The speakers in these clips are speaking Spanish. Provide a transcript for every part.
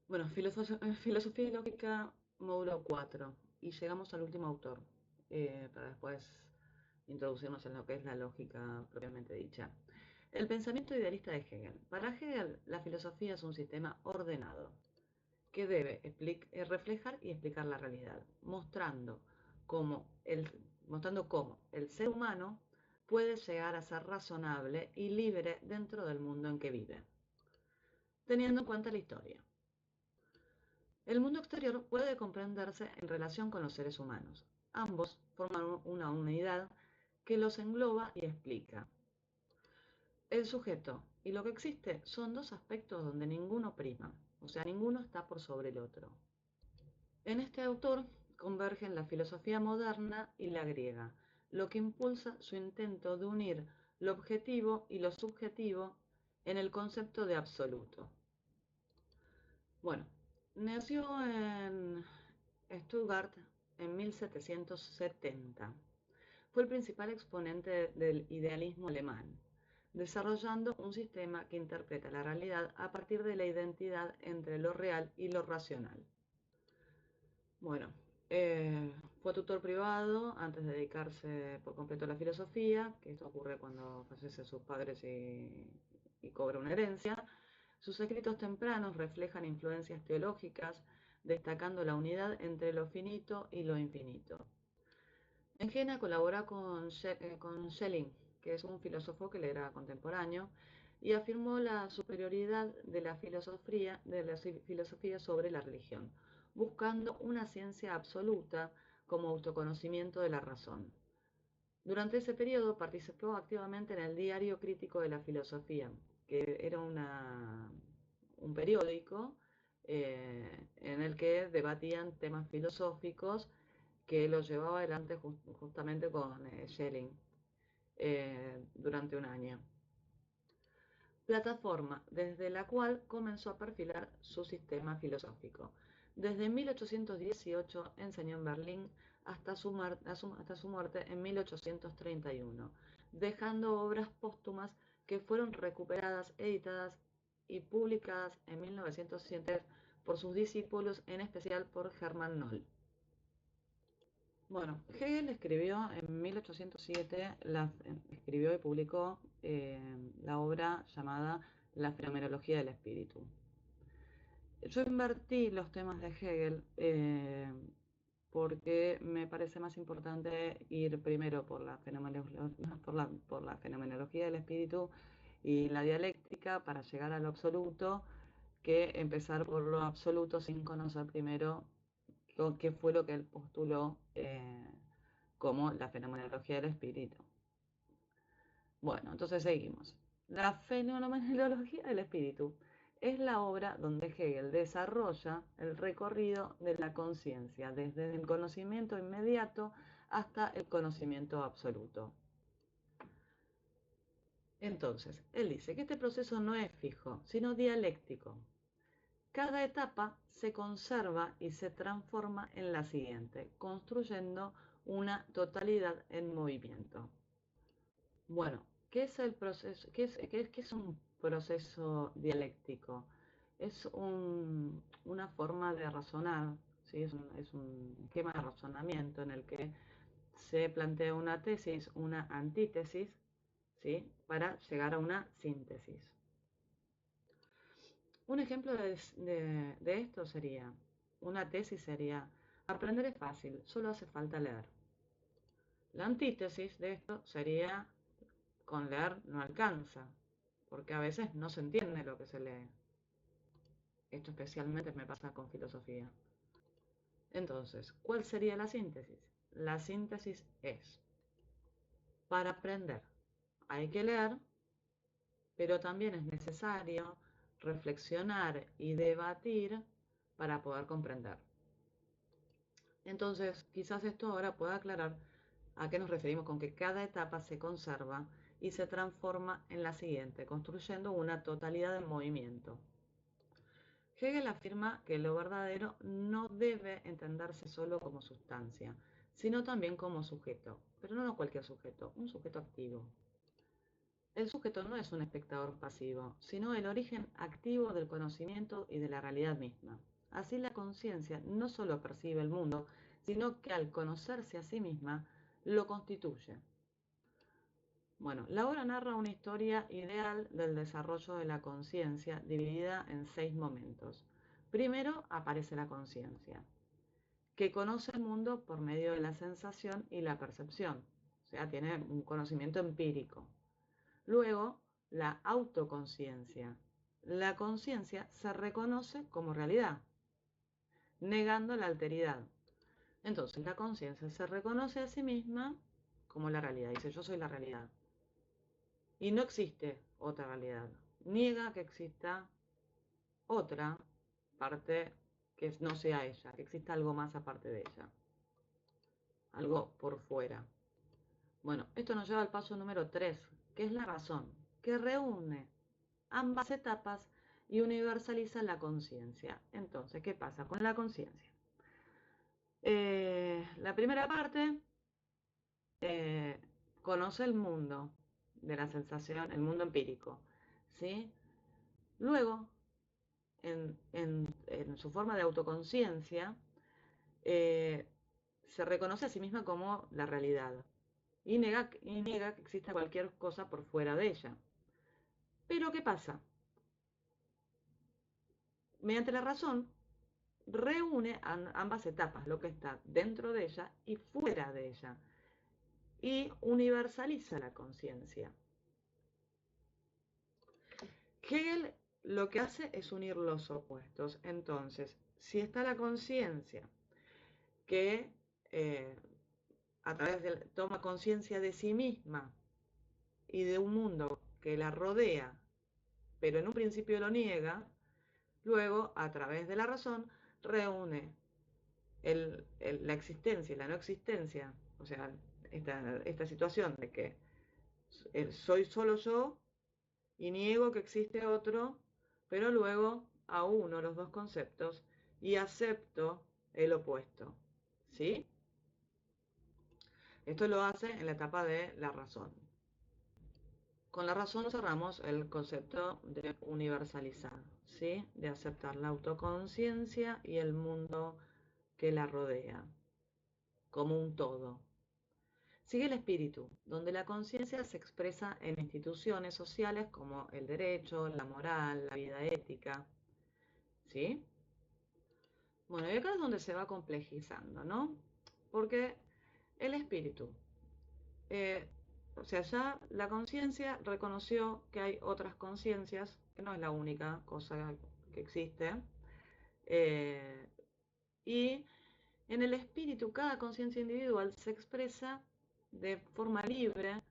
Bueno, filosofía y lógica, módulo 4. Y llegamos al último autor, para después introducirnos en lo que es la lógica propiamente dicha. El pensamiento idealista de Hegel. Para Hegel, la filosofía es un sistema ordenado que debe reflejar y explicar la realidad, mostrando cómo el ser humano puede llegar a ser razonable y libre dentro del mundo en que vive, teniendo en cuenta la historia. El mundo exterior puede comprenderse en relación con los seres humanos. Ambos forman una unidad que los engloba y explica. El sujeto y lo que existe son dos aspectos donde ninguno prima, o sea, ninguno está por sobre el otro. En este autor convergen la filosofía moderna y la griega, lo que impulsa su intento de unir lo objetivo y lo subjetivo en el concepto de absoluto. Bueno, nació en Stuttgart en 1770. Fue el principal exponente del idealismo alemán, desarrollando un sistema que interpreta la realidad a partir de la identidad entre lo real y lo racional. Bueno, fue tutor privado antes de dedicarse por completo a la filosofía, que esto ocurre cuando fallecen sus padres y cobra una herencia. Sus escritos tempranos reflejan influencias teológicas, destacando la unidad entre lo finito y lo infinito. En Jena colabora con Schelling, que es un filósofo que le era contemporáneo, y afirmó la superioridad de la filosofía sobre la religión, buscando una ciencia absoluta como autoconocimiento de la razón. Durante ese periodo participó activamente en el Diario Crítico de la Filosofía, que era un periódico en el que debatían temas filosóficos que lo llevaba adelante justamente con Schelling durante un año. Plataforma desde la cual comenzó a perfilar su sistema filosófico. Desde 1818 enseñó en Berlín hasta su muerte en 1831, dejando obras póstumas que fueron recuperadas, editadas y publicadas en 1907 por sus discípulos, en especial por Hermann Noll. Bueno, Hegel escribió en 1807, escribió y publicó la obra llamada La fenomenología del espíritu. Yo invertí los temas de Hegel porque me parece más importante ir primero por la fenomenología del espíritu y la dialéctica para llegar a lo absoluto, que empezar por lo absoluto sin conocer primero qué fue lo que él postuló como la fenomenología del espíritu. Bueno, entonces seguimos. La fenomenología del espíritu es la obra donde Hegel desarrolla el recorrido de la conciencia, desde el conocimiento inmediato hasta el conocimiento absoluto. Entonces, él dice que este proceso no es fijo, sino dialéctico. Cada etapa se conserva y se transforma en la siguiente, construyendo una totalidad en movimiento. Bueno, ¿qué es el proceso? Qué es un proceso dialéctico? Es una forma de razonar, ¿sí? Es un esquema de razonamiento en el que se plantea una tesis, una antítesis, ¿sí? Para llegar a una síntesis. Un ejemplo de esto sería, una tesis sería, aprender es fácil, solo hace falta leer. La antítesis de esto sería, con leer no alcanza, porque a veces no se entiende lo que se lee. Esto especialmente me pasa con filosofía. Entonces, ¿cuál sería la síntesis? La síntesis es, para aprender hay que leer, pero también es necesario reflexionar y debatir para poder comprender. Entonces, quizás esto ahora pueda aclarar a qué nos referimos con que cada etapa se conserva y se transforma en la siguiente, construyendo una totalidad en movimiento. Hegel afirma que lo verdadero no debe entenderse solo como sustancia, sino también como sujeto, pero no cualquier sujeto, un sujeto activo. El sujeto no es un espectador pasivo, sino el origen activo del conocimiento y de la realidad misma. Así la conciencia no solo percibe el mundo, sino que al conocerse a sí misma, lo constituye. Bueno, la obra narra una historia ideal del desarrollo de la conciencia dividida en 6 momentos. Primero aparece la conciencia, que conoce el mundo por medio de la sensación y la percepción, o sea, tiene un conocimiento empírico. Luego, la autoconciencia. La conciencia se reconoce como realidad, negando la alteridad. Entonces, la conciencia se reconoce a sí misma como la realidad. Dice, yo soy la realidad. Y no existe otra realidad. Niega que exista otra parte que no sea ella, que exista algo más aparte de ella. Algo por fuera. Bueno, esto nos lleva al paso número 3, que es la razón, que reúne ambas etapas y universaliza la conciencia. Entonces, ¿qué pasa con la conciencia? La primera parte conoce el mundo de la sensación, el mundo empírico, ¿sí? Luego, en su forma de autoconciencia, eh, se reconoce a sí misma como la realidad y niega que exista cualquier cosa por fuera de ella. Pero ¿qué pasa? Mediante la razón, reúne ambas etapas, lo que está dentro de ella y fuera de ella, y universaliza la conciencia. Hegel lo que hace es unir los opuestos. Entonces, si está la conciencia que a través de toma conciencia de sí misma y de un mundo que la rodea, pero en un principio lo niega, luego a través de la razón reúne la existencia y la no existencia, o sea, esta situación de que soy solo yo y niego que existe otro, pero luego auno los dos conceptos y acepto el opuesto. ¿Sí? Esto lo hace en la etapa de la razón. Con la razón cerramos el concepto de universalizar, ¿sí? De aceptar la autoconciencia y el mundo que la rodea como un todo. Sigue el espíritu, donde la conciencia se expresa en instituciones sociales como el derecho, la moral, la vida ética. ¿Sí? Bueno, y acá es donde se va complejizando, ¿no? Porque el espíritu, eh, o sea, ya la conciencia reconoció que hay otras conciencias, que no es la única cosa que existe, eh, y en el espíritu cada conciencia individual se expresa de forma libre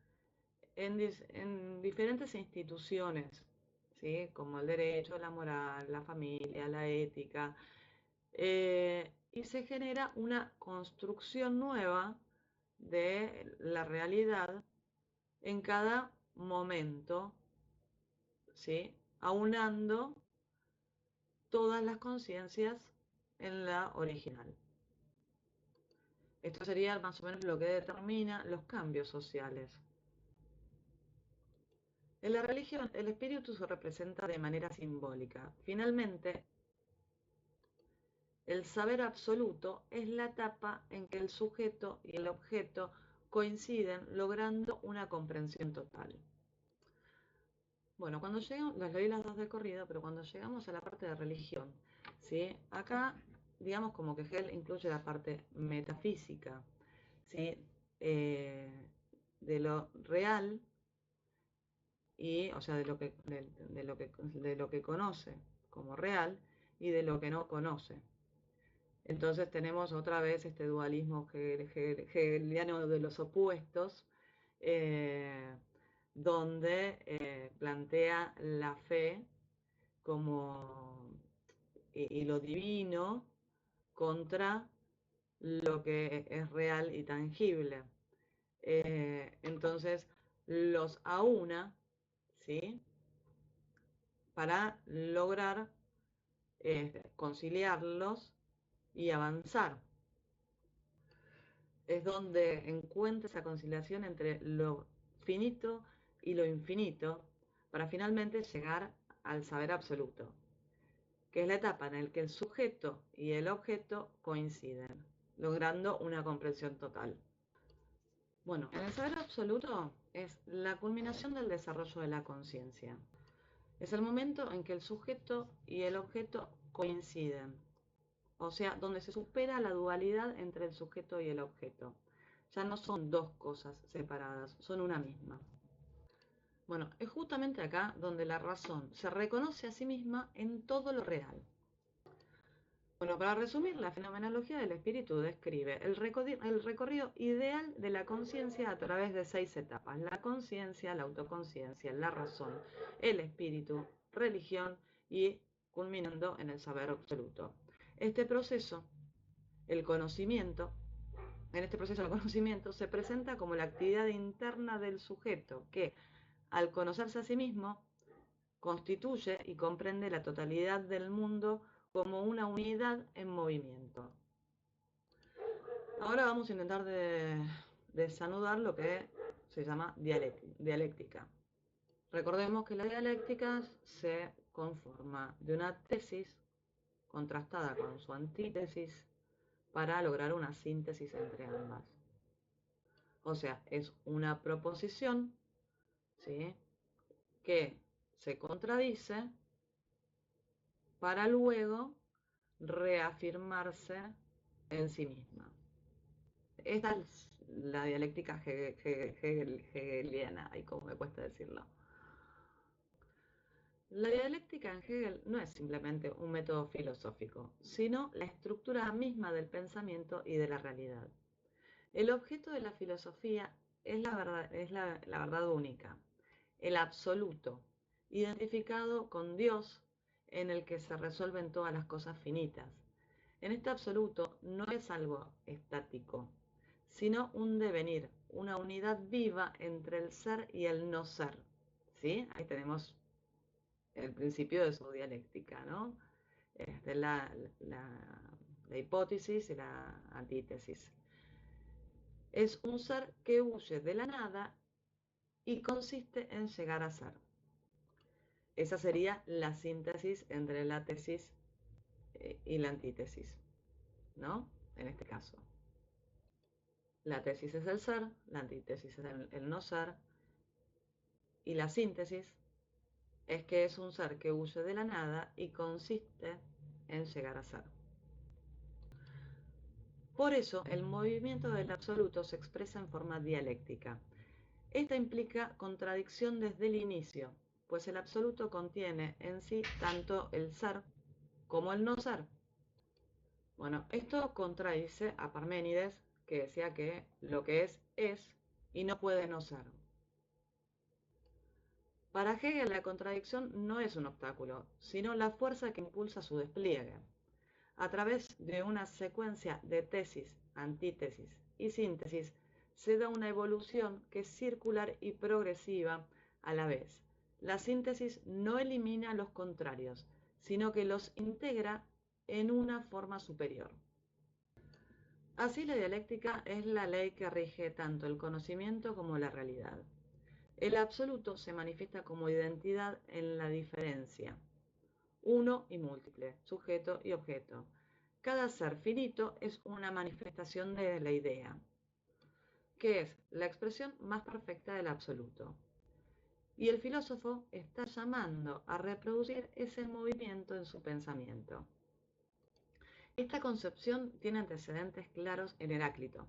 en diferentes instituciones, ¿sí? Como el derecho, la moral, la familia, la ética, y se genera una construcción nueva de la realidad en cada momento, ¿sí? Aunando todas las conciencias en la original. Esto sería más o menos lo que determina los cambios sociales. En la religión, el espíritu se representa de manera simbólica. Finalmente, el saber absoluto es la etapa en que el sujeto y el objeto coinciden logrando una comprensión total. Bueno, cuando llegamos, las leí las dos de corrido, pero cuando llegamos a la parte de religión, ¿sí? Acá, digamos como que Hegel incluye la parte metafísica, ¿sí? Eh, de lo real y, o sea, de lo que conoce como real y de lo que no conoce. Entonces tenemos otra vez este dualismo hegeliano de los opuestos, eh, donde plantea la fe como y lo divino contra lo que es real y tangible. Entonces los aúna, ¿sí? Para lograr conciliarlos y avanzar. Es donde encuentra esa conciliación entre lo finito y lo infinito para finalmente llegar al saber absoluto, que es la etapa en la que el sujeto y el objeto coinciden, logrando una comprensión total. Bueno, en el saber absoluto es la culminación del desarrollo de la conciencia. Es el momento en que el sujeto y el objeto coinciden, o sea, donde se supera la dualidad entre el sujeto y el objeto. Ya no son dos cosas separadas, son una misma. Bueno, es justamente acá donde la razón se reconoce a sí misma en todo lo real. Bueno, para resumir, la fenomenología del espíritu describe el recorrido ideal de la conciencia a través de 6 etapas: la conciencia, la autoconciencia, la razón, el espíritu, religión y culminando en el saber absoluto. Este proceso, el conocimiento, en este proceso el conocimiento se presenta como la actividad interna del sujeto que, al conocerse a sí mismo, constituye y comprende la totalidad del mundo como una unidad en movimiento. Ahora vamos a intentar desanudar lo que se llama dialéctica. Recordemos que la dialéctica se conforma de una tesis contrastada con su antítesis para lograr una síntesis entre ambas. O sea, es una proposición, ¿sí?, que se contradice para luego reafirmarse en sí misma. Esta es la dialéctica hegeliana, y como me cuesta decirlo. La dialéctica en Hegel no es simplemente un método filosófico, sino la estructura misma del pensamiento y de la realidad. El objeto de la filosofía es la verdad única, el absoluto, identificado con Dios, en el que se resuelven todas las cosas finitas. En este absoluto no es algo estático, sino un devenir, una unidad viva entre el ser y el no ser. ¿Sí? Ahí tenemos el principio de su dialéctica, ¿no? La hipótesis y la antítesis. Es un ser que huye de la nada y consiste en llegar a ser. Esa sería la síntesis entre la tesis y la antítesis, ¿no? En este caso. La tesis es el ser, la antítesis es el no ser, y la síntesis es que es un ser que huye de la nada y consiste en llegar a ser. Por eso, el movimiento del absoluto se expresa en forma dialéctica. Esta implica contradicción desde el inicio, pues el absoluto contiene en sí tanto el ser como el no ser. Bueno, esto contradice a Parménides, que decía que lo que es y no puede no ser. Para Hegel la contradicción no es un obstáculo, sino la fuerza que impulsa su despliegue. A través de una secuencia de tesis, antítesis y síntesis, se da una evolución que es circular y progresiva a la vez. La síntesis no elimina los contrarios, sino que los integra en una forma superior. Así, la dialéctica es la ley que rige tanto el conocimiento como la realidad. El absoluto se manifiesta como identidad en la diferencia, uno y múltiple, sujeto y objeto. Cada ser finito es una manifestación de la idea, que es la expresión más perfecta del absoluto. Y el filósofo está llamando a reproducir ese movimiento en su pensamiento. Esta concepción tiene antecedentes claros en Heráclito,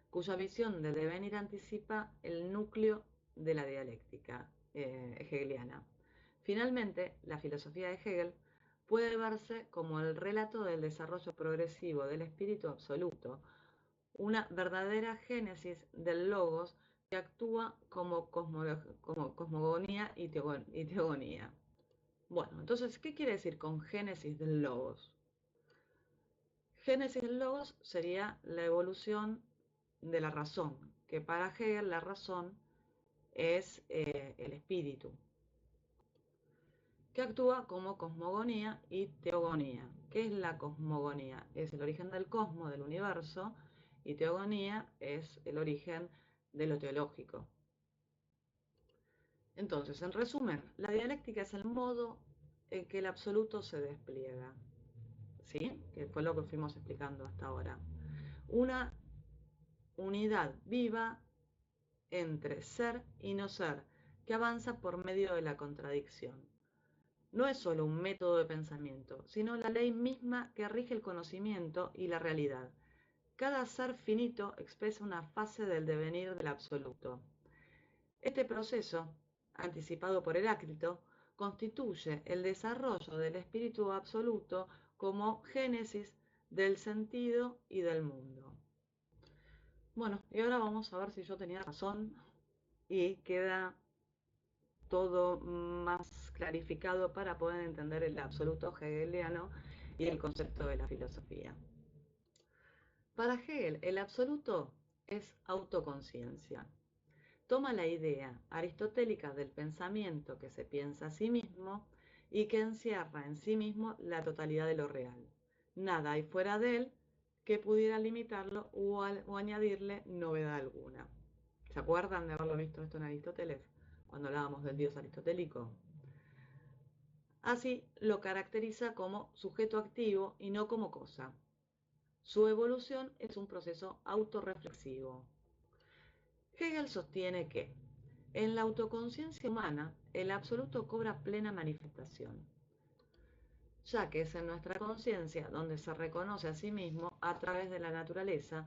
cuya visión del devenir anticipa el núcleo de la dialéctica hegeliana. Finalmente, la filosofía de Hegel puede verse como el relato del desarrollo progresivo del espíritu absoluto, una verdadera génesis del logos que actúa como cosmogonía y teogonía. Bueno, entonces, ¿qué quiere decir con génesis del logos? Génesis del logos sería la evolución de la razón, que para Hegel la razón es el espíritu, que actúa como cosmogonía y teogonía. ¿Qué es la cosmogonía? Es el origen del cosmos, del universo, y teogonía es el origen de lo teológico. Entonces, en resumen, la dialéctica es el modo en que el absoluto se despliega, ¿sí? Que fue lo que fuimos explicando hasta ahora. Una unidad viva entre ser y no ser, que avanza por medio de la contradicción. No es solo un método de pensamiento, sino la ley misma que rige el conocimiento y la realidad. Cada ser finito expresa una fase del devenir del absoluto. Este proceso, anticipado por Heráclito, constituye el desarrollo del espíritu absoluto como génesis del sentido y del mundo. Bueno, y ahora vamos a ver si yo tenía razón y queda todo más clarificado para poder entender el absoluto hegeliano y el concepto de la filosofía. Para Hegel, el absoluto es autoconciencia. Toma la idea aristotélica del pensamiento que se piensa a sí mismo y que encierra en sí mismo la totalidad de lo real. Nada hay fuera de él que pudiera limitarlo o añadirle novedad alguna. ¿Se acuerdan de haberlo visto esto en Aristóteles? Cuando hablábamos del dios aristotélico. Así lo caracteriza como sujeto activo y no como cosa. Su evolución es un proceso autorreflexivo. Hegel sostiene que en la autoconciencia humana el absoluto cobra plena manifestación, ya que es en nuestra conciencia donde se reconoce a sí mismo a través de la naturaleza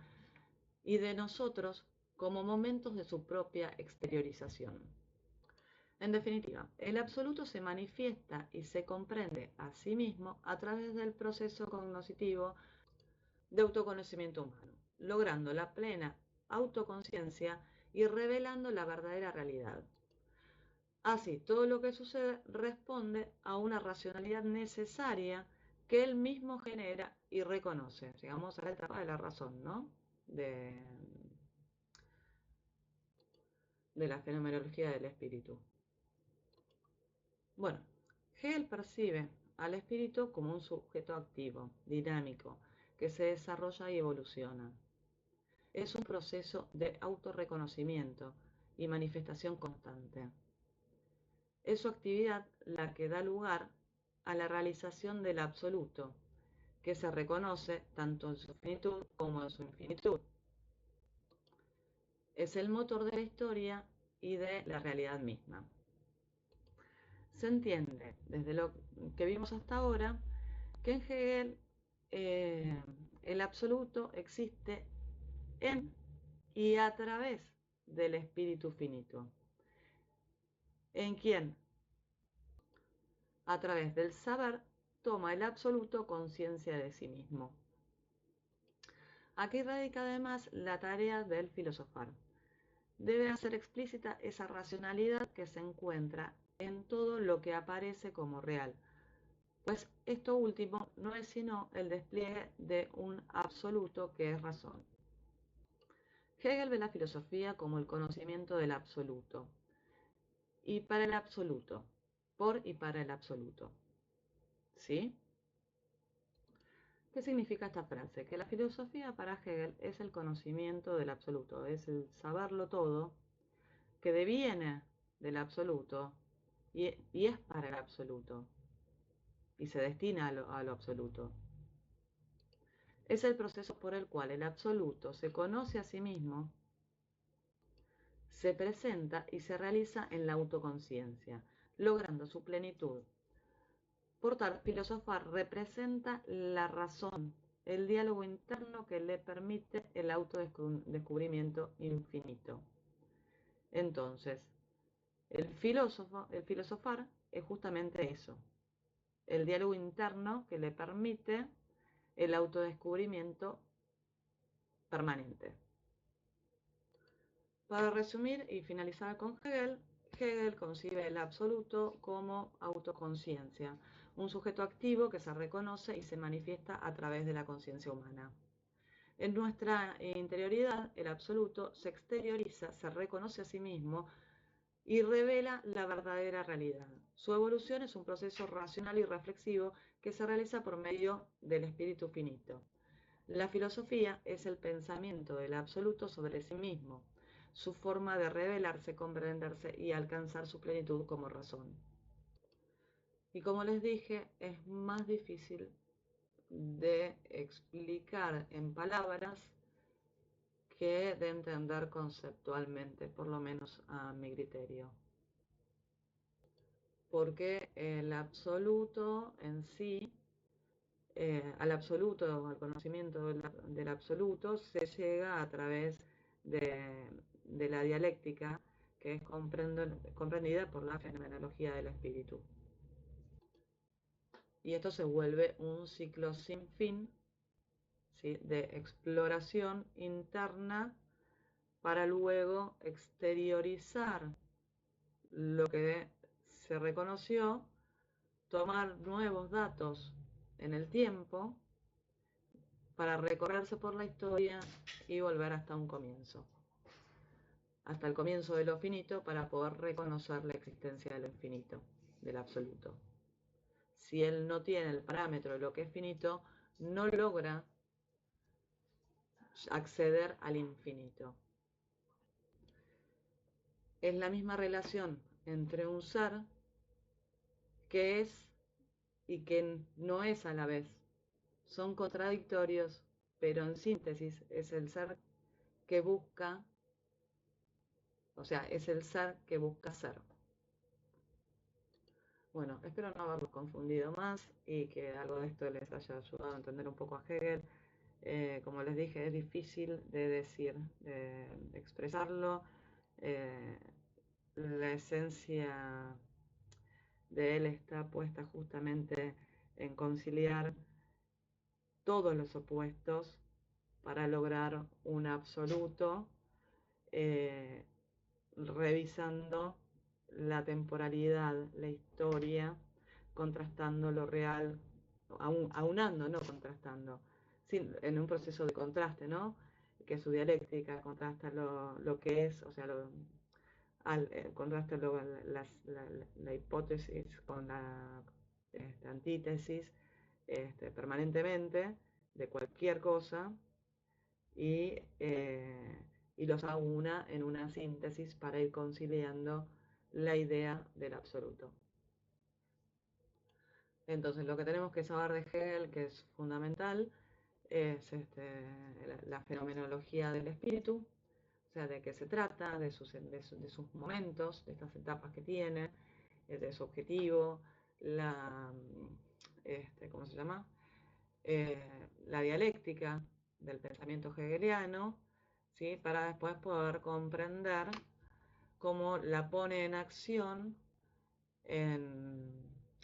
y de nosotros como momentos de su propia exteriorización. En definitiva, el absoluto se manifiesta y se comprende a sí mismo a través del proceso cognoscitivo de autoconocimiento humano, logrando la plena autoconciencia y revelando la verdadera realidad. Así, todo lo que sucede responde a una racionalidad necesaria que él mismo genera y reconoce. Llegamos a la etapa de la razón, ¿no? De la fenomenología del espíritu. Bueno, Hegel percibe al espíritu como un sujeto activo, dinámico, que se desarrolla y evoluciona. Es un proceso de autorreconocimiento y manifestación constante. Es su actividad la que da lugar a la realización del absoluto, que se reconoce tanto en su finitud como en su infinitud. Es el motor de la historia y de la realidad misma. Se entiende, desde lo que vimos hasta ahora, que en Hegel el absoluto existe en y a través del espíritu finito. En quien, a través del saber, toma el absoluto conciencia de sí mismo. Aquí radica además la tarea del filosofar. Debe hacer explícita esa racionalidad que se encuentra en todo lo que aparece como real, pues esto último no es sino el despliegue de un absoluto que es razón. Hegel ve la filosofía como el conocimiento del absoluto, y para el absoluto, por y para el absoluto. ¿Sí? ¿Qué significa esta frase? Que la filosofía para Hegel es el conocimiento del absoluto, es el saberlo todo, que deviene del absoluto y es para el absoluto, y se destina a lo absoluto. Es el proceso por el cual el absoluto se conoce a sí mismo, se presenta y se realiza en la autoconciencia, logrando su plenitud. Por tal, filosofar representa la razón, el diálogo interno que le permite el autodescubrimiento infinito. Entonces, el filosofar es justamente eso, el diálogo interno que le permite el autodescubrimiento permanente. Para resumir y finalizar con Hegel, Hegel concibe el absoluto como autoconciencia, un sujeto activo que se reconoce y se manifiesta a través de la conciencia humana. En nuestra interioridad, el absoluto se exterioriza, se reconoce a sí mismo y revela la verdadera realidad. Su evolución es un proceso racional y reflexivo que se realiza por medio del espíritu finito. La filosofía es el pensamiento del absoluto sobre sí mismo, su forma de revelarse, comprenderse y alcanzar su plenitud como razón. Y como les dije, es más difícil de explicar en palabras que de entender conceptualmente, por lo menos a mi criterio. Porque el absoluto en sí, al absoluto, al conocimiento del absoluto, se llega a través de la dialéctica, que es comprendida por la fenomenología del espíritu. Y esto se vuelve un ciclo sin fin, ¿sí?, de exploración interna para luego exteriorizar lo que se reconoció, tomar nuevos datos en el tiempo para recorrerse por la historia y volver hasta un comienzo, hasta el comienzo de lo finito, para poder reconocer la existencia de lo infinito, del absoluto. Si él no tiene el parámetro de lo que es finito, no logra acceder al infinito. Es la misma relación entre un ser que es y que no es a la vez. Son contradictorios, pero en síntesis es el ser que busca, o sea, es el ser que busca ser. Bueno, espero no haberlos confundido más y que algo de esto les haya ayudado a entender un poco a Hegel. Como les dije, es difícil de decir, de expresarlo. La esencia de él está puesta justamente en conciliar todos los opuestos para lograr un absoluto, revisando la temporalidad, la historia, contrastando lo real, aunando, no contrastando, en un proceso de contraste, ¿no? Que su dialéctica contrasta lo que es, o sea, contrasta la hipótesis con la antítesis permanentemente de cualquier cosa, y los aúna en una síntesis para ir conciliando la idea del absoluto. Entonces, lo que tenemos que saber de Hegel, que es fundamental, es la fenomenología del espíritu, o sea, de qué se trata, de sus momentos, de estas etapas que tiene, de su objetivo, ¿cómo se llama? La dialéctica del pensamiento hegeliano, ¿sí?, para después poder comprender cómo la pone en acción en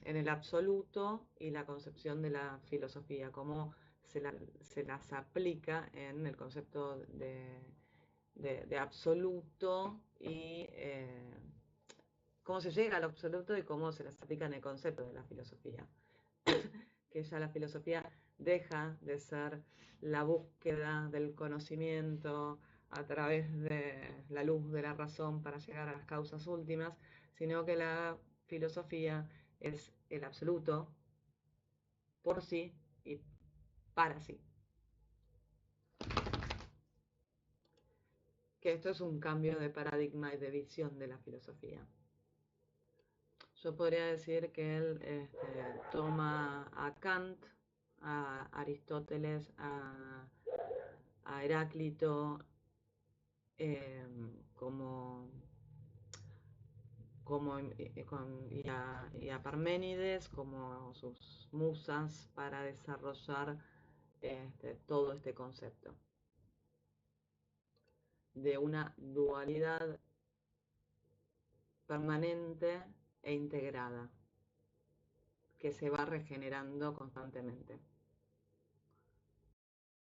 el absoluto y la concepción de la filosofía, cómo se las aplica en el concepto de absoluto y cómo se llega al absoluto y cómo se las aplica en el concepto de la filosofía. Que ya la filosofía deja de ser la búsqueda del conocimiento a través de la luz de la razón para llegar a las causas últimas, sino que la filosofía es el absoluto por sí y para sí. Que esto es un cambio de paradigma y de visión de la filosofía. Yo podría decir que él toma a Kant, a Aristóteles, a Heráclito, y a Parménides como sus musas para desarrollar todo este concepto de una dualidad permanente e integrada que se va regenerando constantemente.